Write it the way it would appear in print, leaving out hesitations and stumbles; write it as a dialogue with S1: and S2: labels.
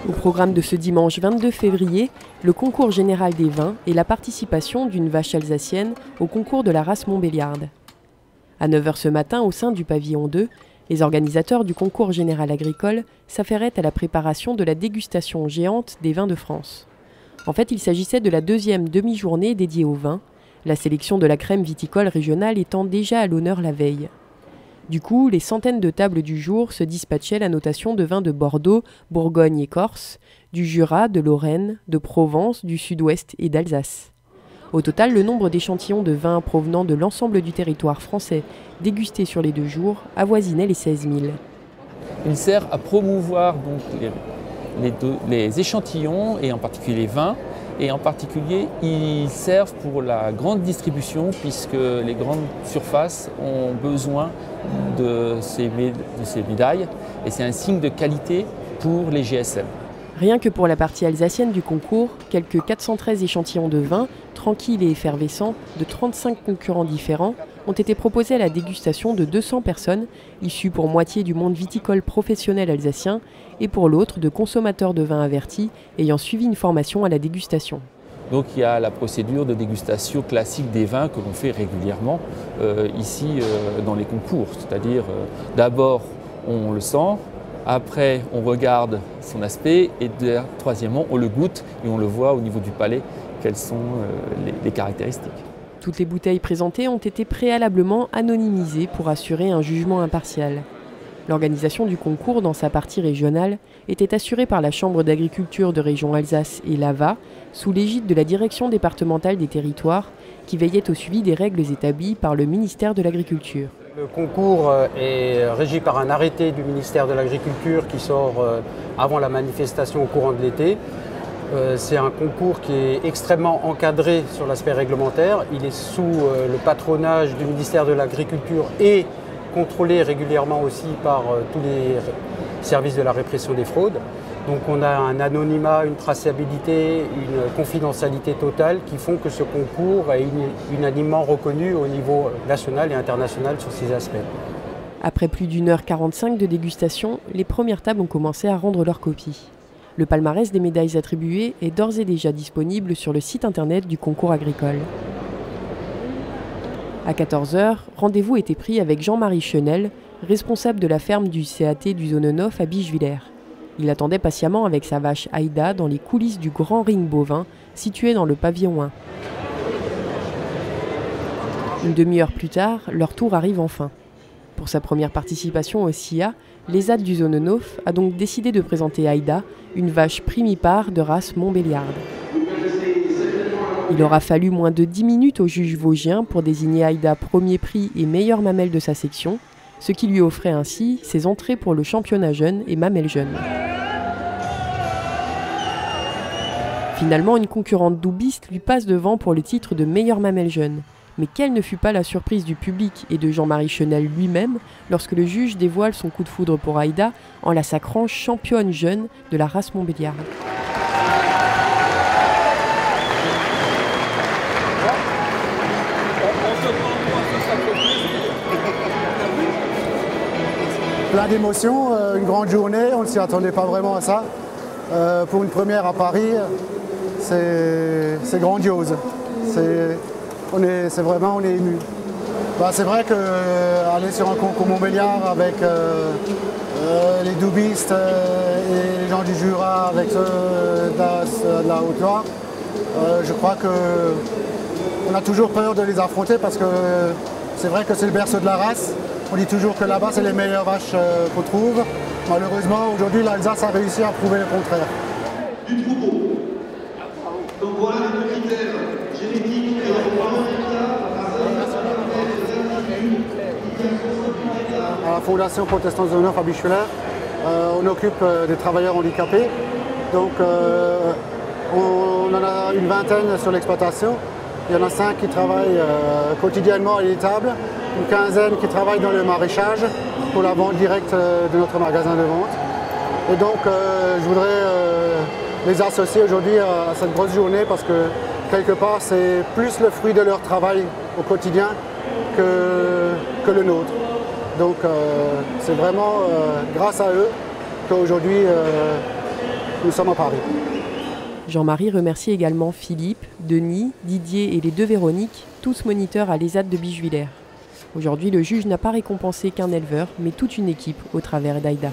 S1: Au programme de ce dimanche 22 février, le concours général des vins et la participation d'une vache alsacienne au concours de la race Montbéliarde. À 9 h ce matin, au sein du pavillon 2, les organisateurs du concours général agricole s'affairaient à la préparation de la dégustation géante des vins de France. En fait, il s'agissait de la deuxième demi-journée dédiée aux vins, la sélection de la crème viticole régionale étant déjà à l'honneur la veille. Du coup, les centaines de tables du jour se dispatchaient la notation de vins de Bordeaux, Bourgogne et Corse, du Jura, de Lorraine, de Provence, du Sud-Ouest et d'Alsace. Au total, le nombre d'échantillons de vins provenant de l'ensemble du territoire français dégustés sur les 2 jours avoisinait les 16 000.
S2: Il sert à promouvoir donc les échantillons et en particulier les vins. Et en particulier, ils servent pour la grande distribution puisque les grandes surfaces ont besoin de ces médailles et c'est un signe de qualité pour les GSM.
S1: Rien que pour la partie alsacienne du concours, quelques 413 échantillons de vin, tranquilles et effervescents, de 35 concurrents différents, ont été proposés à la dégustation de 200 personnes, issues pour moitié du monde viticole professionnel alsacien et pour l'autre de consommateurs de vins avertis ayant suivi une formation à la dégustation.
S2: Donc il y a la procédure de dégustation classique des vins que l'on fait régulièrement ici dans les concours. C'est-à-dire d'abord on le sent, après on regarde son aspect et troisièmement on le goûte et on le voit au niveau du palais quelles sont les caractéristiques.
S1: Toutes les bouteilles présentées ont été préalablement anonymisées pour assurer un jugement impartial. L'organisation du concours dans sa partie régionale était assurée par la Chambre d'agriculture de région Alsace et l'AVA, sous l'égide de la Direction départementale des territoires, qui veillait au suivi des règles établies par le ministère de l'Agriculture.
S3: Le concours est régi par un arrêté du ministère de l'Agriculture qui sort avant la manifestation au courant de l'été. C'est un concours qui est extrêmement encadré sur l'aspect réglementaire. Il est sous le patronage du ministère de l'Agriculture et contrôlé régulièrement aussi par tous les services de la répression des fraudes. Donc on a un anonymat, une traçabilité, une confidentialité totale qui font que ce concours est unanimement reconnu au niveau national et international sur ces aspects.
S1: Après plus d'1h45 de dégustation, les premières tables ont commencé à rendre leur copie. Le palmarès des médailles attribuées est d'ores et déjà disponible sur le site internet du concours agricole. À 14 h, rendez-vous était pris avec Jean-Marie Chenel, responsable de la ferme du CAT du Zonenhof à Bischwiller. Il attendait patiemment avec sa vache Aïda dans les coulisses du grand ring bovin situé dans le pavillon 1. Une demi-heure plus tard, leur tour arrive enfin. Pour sa première participation au SIA, l'ESAT du Zonenhof a donc décidé de présenter Aïda, une vache primipare de race Montbéliarde. Il aura fallu moins de 10 minutes au juge vosgien pour désigner Aïda premier prix et meilleure mamelle de sa section, ce qui lui offrait ainsi ses entrées pour le championnat jeune et mamelle jeune. Finalement, une concurrente doubiste lui passe devant pour le titre de meilleure mamelle jeune. Mais quelle ne fut pas la surprise du public et de Jean-Marie Chenel lui-même lorsque le juge dévoile son coup de foudre pour Aïda en la sacrant championne jeune de la race Montbéliarde.
S4: Plein d'émotions, une grande journée, on ne s'y attendait pas vraiment à ça. Pour une première à Paris, c'est grandiose. On est ému. C'est vrai qu'aller sur un concours Montbéliard avec les doubistes et les gens du Jura, avec ceux de la Haute-Loire, je crois qu'on a toujours peur de les affronter parce que c'est vrai que c'est le berceau de la race. On dit toujours que là-bas, c'est les meilleures vaches qu'on trouve. Malheureusement, aujourd'hui, l'Alsace a réussi à prouver le contraire.
S5: Du troupeau. Donc voilà les critères génétiques et
S4: à la Fondation Protestante Zonenhof à Bischwiller, on occupe des travailleurs handicapés. Donc on en a une vingtaine sur l'exploitation. Il y en a 5 qui travaillent quotidiennement à l'étable, une quinzaine qui travaillent dans le maraîchage pour la vente directe de notre magasin de vente. Et donc je voudrais les associer aujourd'hui à cette grosse journée parce que quelque part c'est plus le fruit de leur travail au quotidien que le nôtre. Donc c'est vraiment grâce à eux qu'aujourd'hui nous sommes à Paris.
S1: Jean-Marie remercie également Philippe, Denis, Didier et les 2 Véroniques, tous moniteurs à l'ESAT de Bijuillère. Aujourd'hui, le juge n'a pas récompensé qu'un éleveur, mais toute une équipe au travers d'Aïda.